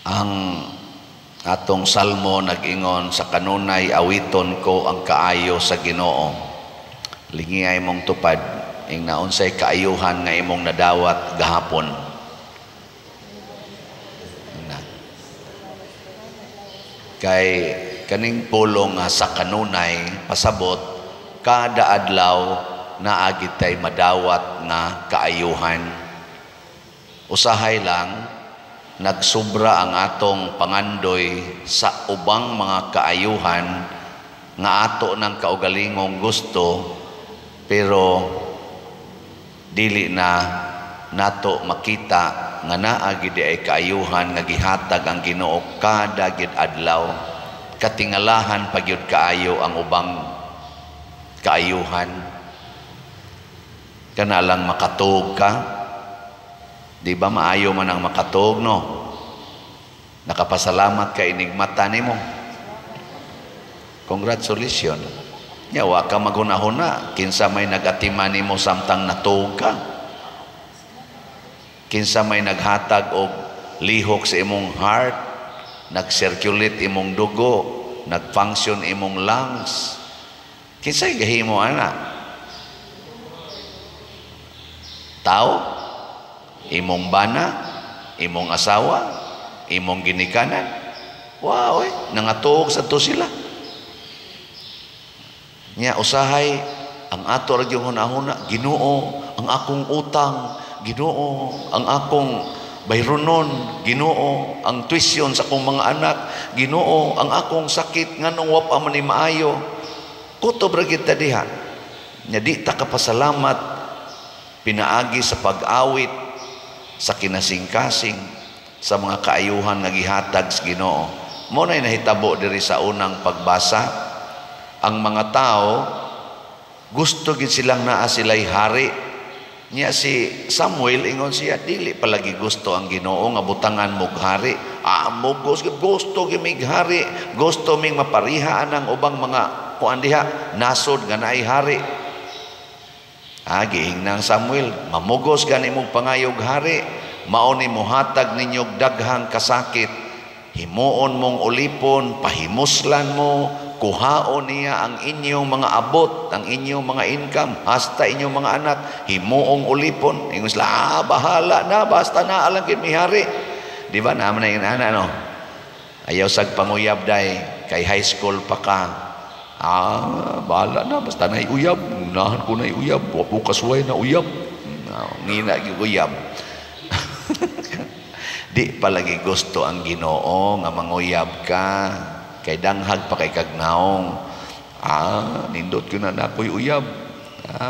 Ang atong salmo nag-ingon, sa kanunay awiton ko ang kaayo sa Ginoo. Lingi ay mong tupad ing naunsay kaayuhan nga imong nadawat gahapon. Kay kaning pulong sa kanunay pasabot kada adlaw naagi tay madawat nga kaayuhan. Usahay lang nagsubra ang atong pangandoy sa ubang mga kaayuhan nga ato ng kaugalingong gusto, pero dili na nato makita nga naa gid ay kaayuhan nga gihatag ang Ginoo kada gid adlaw. Katingalahan pagyud kaayo ang ubang kaayuhan. Kana lang makatuog ka. Di ba maayo man ang makatuog, no? Nakapasalamat ka inigmata nimo. Congratulations. Yawa ka maghuna-huna kinsa may nagatiman nimo samtang natuog ka. Kinsa may naghatag og lihok sa imong heart, nag-circulate imong dugo, nag-function imong lungs. Kinsay gahimo ana? Tao? Imong bana, imong asawa, imong ginikanan. Wow, nangatuog sa to sila. Nya usahay ang ato ra gyud hunahuna, Ginoo, ang akong utang, Ginoo, ang akong bayronon, Ginoo, ang tuition sa akong mga anak, Ginoo, ang akong sakit nganong wa pa man ni maayo. Kutob ra kita diha. Nya di ta kapasalamat pinaagi sa pag-awit sa kinasing-kasing sa mga kaayuhan nga gihatag sa Ginoo. Mo nay nahitabo diri sa unang pagbasa, ang mga tao gusto gid silang naa sila'y hari. Nya si Samuel ingon siya dili palagi gusto ang Ginoo nga butangan mog hari. Mo gusto gid mig hari, gusto ming maparihaan ang ubang mga kuan diha nasod nga naay hari. Giing nang Samuel, mamugos gani mong pangayog hari, mauni mo hatag ninyog daghang kasakit, himuon mong ulipon, pahimuslan mo, kuhaon niya ang inyong mga abot, ang inyong mga income, hasta inyong mga anak, himuong ulipon. Ingon sila, bahala na, basta na alang kin may hari. Di ba naman na yung anak, no? Ayaw sag panguyab day, kay high school pa ka. Bahala na, basta na uyab, unahan ko na uyab, wapo kasway na uyab, ngina uyab. Di palagi gusto ang Ginoo nga manguyab ka, kay danghag pa kay kagnaong. Nindot ko na ako'y uyab,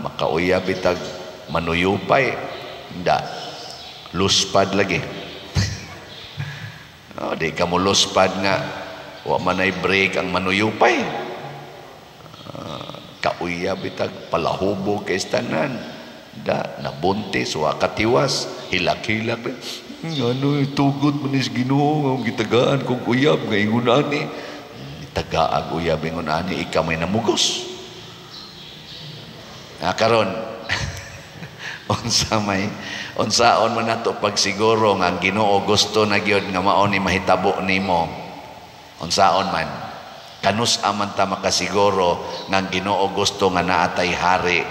makauyab itag manuyupay, hindi, luspad lagi. Di ka mo luspad nga, wa man ay break ang manuyupay. Kauyab itag palahubo kay tanan, nabuntis wa katiwas, hilak-hilak. Ano tugot manis Ginoo nga gitagaan kong uyab nga ingon ani. Tagaag uyab ingon ani ikaw may namugos. Karon unsaon man nato pagsiguro nga ang Ginoo gusto na gyud nga mao ni mahitabo nimo. Unsaon man kanus aman ta makasiguro nga ang Ginoo gusto nga naatay hari,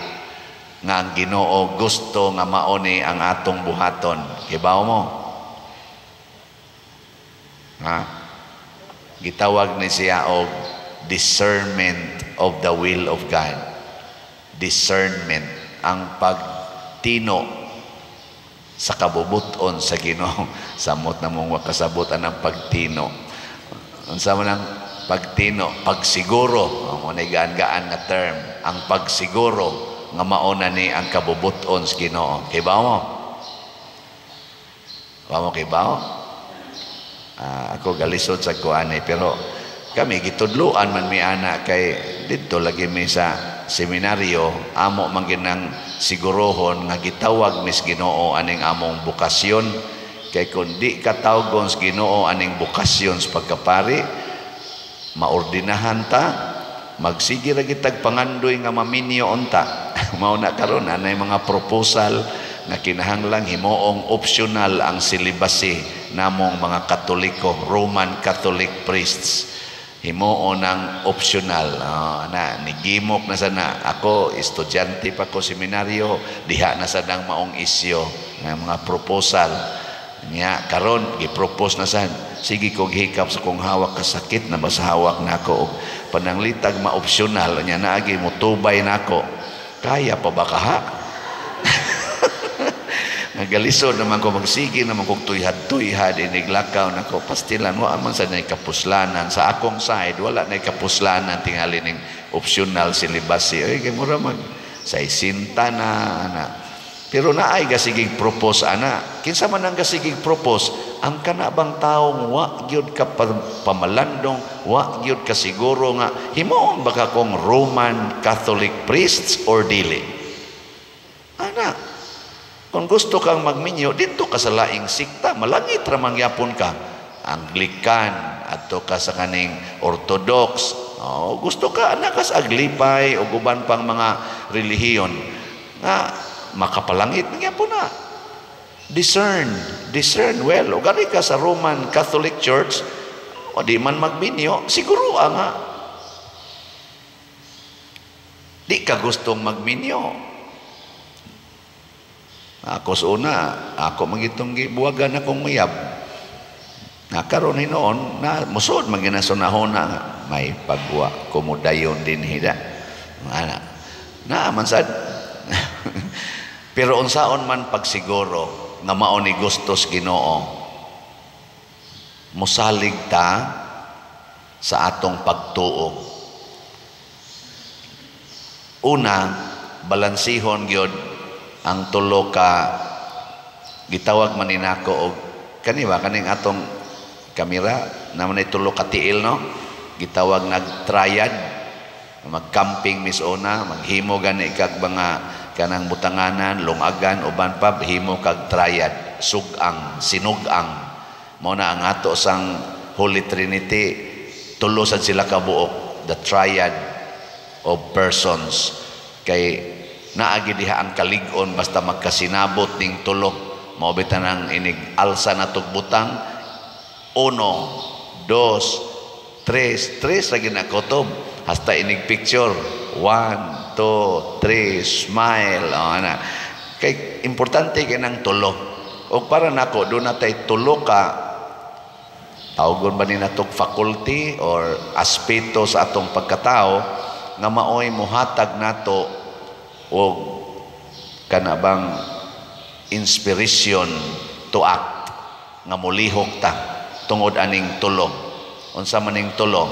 nga ang Ginoo gusto nga mauni ang atong buhaton. Kibaw mo? Gitawag ni siya og discernment of the will of God. Discernment, ang pagtino sa kabubuton sa Ginoo. Samot na mong wakasabutan ang pagtino. Unsa man ang pagtino? Pagsiguro. Mo na gaan-gaan nga term. Ang pagsiguro nga mauna ni ang kabubuton sa Ginoo. Kibaw mo? Kibaw? Ako galisod sa kuanay, pero kami gitudluan man mi ana kay dito lagi mi sa seminaryo, amo man ginang sigurohon nga gitawag mis Ginoo aning among bukasyon. Kay kung di katawgon sa Ginoo aning bukasyon sa pagkapari, maordinahan ta, magsige ra gitag pangandoy nga maminyo unta. Mao na karon anay mga proposal nga kinahanglang himuong optional ang silibasi namong mga Katoliko, Roman Catholic priests. Himuon ang optional. Nigimok na sana. Ako, estudyante pa ko seminaryo, diha na sanang maong isyo ng mga proposal. Nga, karon gipropose na san. Sige kong hikap sa kong hawak kasakit na basta hawak na ako. Pananglitag ma-optional. Nya naagi mo tubay na ako. Kaya pa ba ka ha? Nagalisod naman ko, magsige naman kong tuyhad-tuyhad, iniglakaw na ko, pastilan, wala man sa na'y kapuslanan. Sa akong side, wala na'y kapuslanan, tingali ng optional silibasi. Ay, kaya mura mag, sa isinta na, ana. Pero naay gasigig propose, ana. Kinsa man ang gasigig propose, ang kanabang taong wa gyud ka pamalandong, wa gyud ka siguro nga, himoon baka kong Roman Catholic priests or dili? Ana. Kung gusto kang magminyo, dito ka sa laing sikta, malangit ramang yapon ka. Anglican, ato ka sa kaning Orthodox. Gusto ka, anak ka sa Aglipay o guban pang mga relihiyon. Nga, makapalangit nga po na. Discern well. O gani ka sa Roman Catholic Church, o di man magminyo, siguro nga. Di ka gustong magminyo. Ako sa una, ako magitong buwagan akong uyab. Nakaroon noon, na musod maginasunahon na may pagwa, kumudayon din hida. Man sad. Pero unsaon man pagsiguro, nga mao ni gustos Ginoo, musalig ta sa atong pagtuo. Una, balansihon gyud ang tulo ka gitawag man ninako og kaniba kaning atong kamera naman ay tulo ka tiil, no? Gitawag nag-triad, mag-camping misona, maghimo gani kag mga kanang butanganan, lungagan uban pa himo kag triad, sugang, sinugang. Mao na ang ato sang Holy Trinity, tulo sad sila ka buok, the triad of persons. Kay naagi diha ang kalig-on basta magkasinabot ning tulo, mao bitan ang inig alsa natog butang 1, 2, 3 lagi na kotob hasta inig picture 1, 2, 3 smile. Ana kay importante kay nang tulo. O para nako do natay tulo ka tawgon ba ni natog faculty or aspeto sa atong pagkatao nga maoy muhatag nato o kanabang inspiration to act nga mulihok ta tungod aning tulo. Unsa man ning tulo?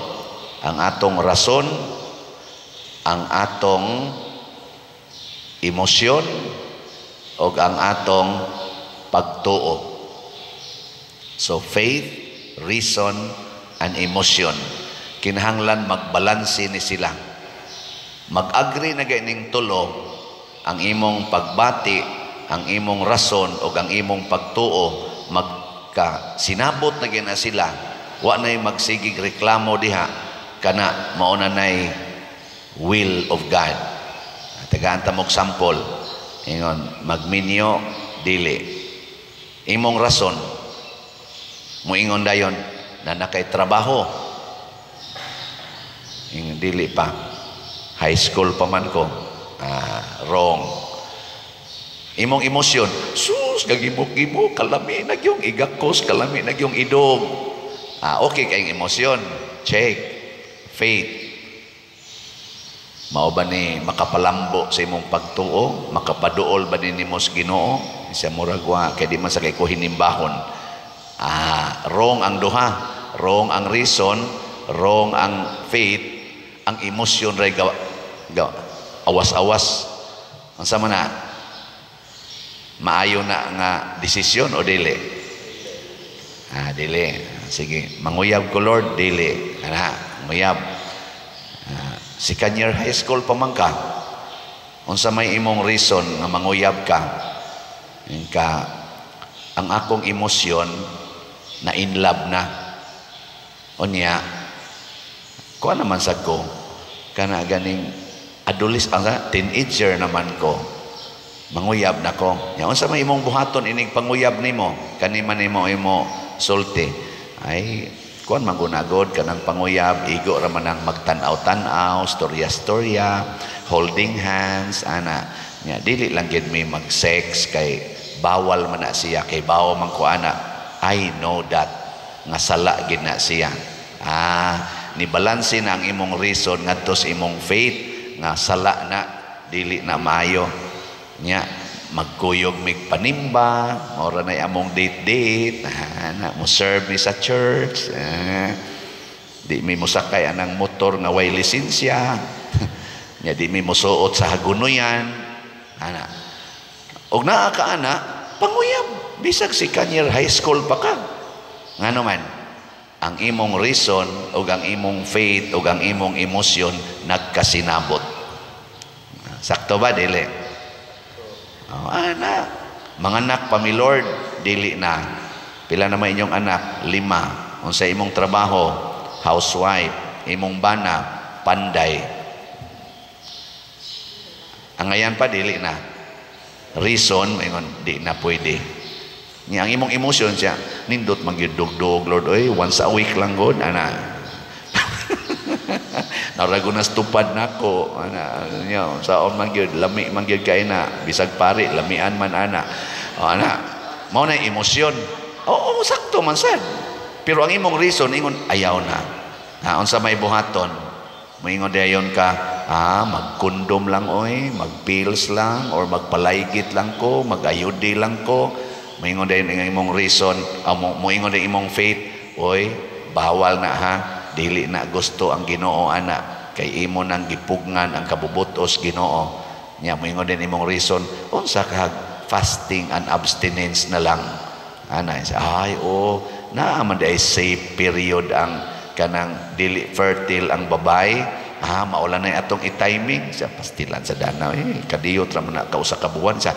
Ang atong rason, ang atong emosyon, o ang atong pagtuo. So faith, reason, and emotion, kinahanglan magbalanse ni sila. Mag-agree na ganing tulo, ang imong pagbati, ang imong rason o ang imong pagtuo, magka-sinabot na gina sila. Wa na'y magsigig reklamo diha, kana mauna na'y will of God. Tagaan ta mong sample. Ingon, magminyo, dili. Imong rason, muingon dayon, na nakay trabaho. Ingon, dili pa. High school pa man ko. Wrong. Imong emosyon, sus, gagimok-gimok, kalami na yung igakos, kalami na yung idog. Okay kayong emosyon. Check. Faith. Mao ba ni makapalambo sa imong pagtuo? Makapaduol ba ni mos Ginoo? Isa muragwa, kaya di man sa kay ko hinimbahon. Wrong ang duha. Wrong ang reason. Wrong ang faith. Ang emosyon ray awas-awas. Ang sama na maayo na nga desisyon o dili? Dili. Sige, manguyab ko Lord, dili. Manguyab. Second year high school pa man ka. Unsa may imong reason nga manguyab ka? Ang akong emosyon na in love na. Unya, kuha naman sa ko, kana ganing teenager naman ko, manguyab na ko. Unsa may imong buhaton ining panguyab nimo? Kani man imo sulti. Ay, kuan magunagod kanang panguyab, igo ra man ang magtan-aw-tan-aw, storya-storya, holding hands, ana. Nya dili lang gid may mag-sex kay bawal man na siya, kay bawo man ko ana. I know that nga sala gid na siya. Ni balanse na ang imong reason ngadto sa imong faith nga sala na dili na maayo. Nya magkuyog mig panimba, maura na among date na mo serve mi sa church, di mi musakay anang motor nga way lisensya, nya di mi musuot sa hagunoyan, ana. Og naa ka ana, panguyab, bisag si kanyer high school pa ka. Ngano man, ang imong reason, og ang imong faith, og ang imong emosyon nagkasinabot. Sakto ba, dili? Anak, manganak pa mi Lord, dili na. Pila naman inyong anak? 5. Unsa imong trabaho? Housewife. Imong bana? Panday. Ang ngayon pa, dili na. Reason, ingon, di na pwede. Ang imong emosyon siya, nindot magyudugdog, Lord, oy, once a week lang god, ana. Narago na stupad na ko, ana, saon man gyud, lami man gyud kay na, bisag pari, lamian man ana. Ana, mao na emosyon. Oo, sakto man sad. Pero ang imong reason ingon ayaw na. Unsa may buhaton? Moingon dayon ka, magkondom lang oy, magpills lang or magpalaygit lang ko, magayudi lang ko. Moingon dayon ang imong reason, moingon dayon imong faith, oy, bawal na ha. Dili na gusto ang Ginoo ana, kay imo nang gipugngan ang kabubutos Ginoo. Nya moingon din imong reason, unsa ka fasting and abstinence na lang. Ana, ay naa man di safe period ang kanang dili fertile ang babay. Maulan na atong i-timing sa pastilan sa danaw, kadiyot ra man na kausa ka buwan sa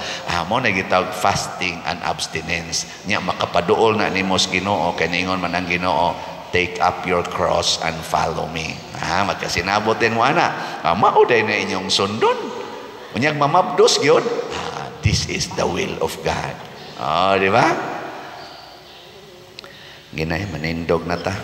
mo na gitawag fasting and abstinence. Nya makapaduol na nimo sa Ginoo, kay ningon man ang Ginoo, take up your cross and follow me. Magkasinabot din mo ana. Mauday na inyong sundon. Unyag mamabdos gyud. This is the will of God. Di ba? Ginay manindog na ta.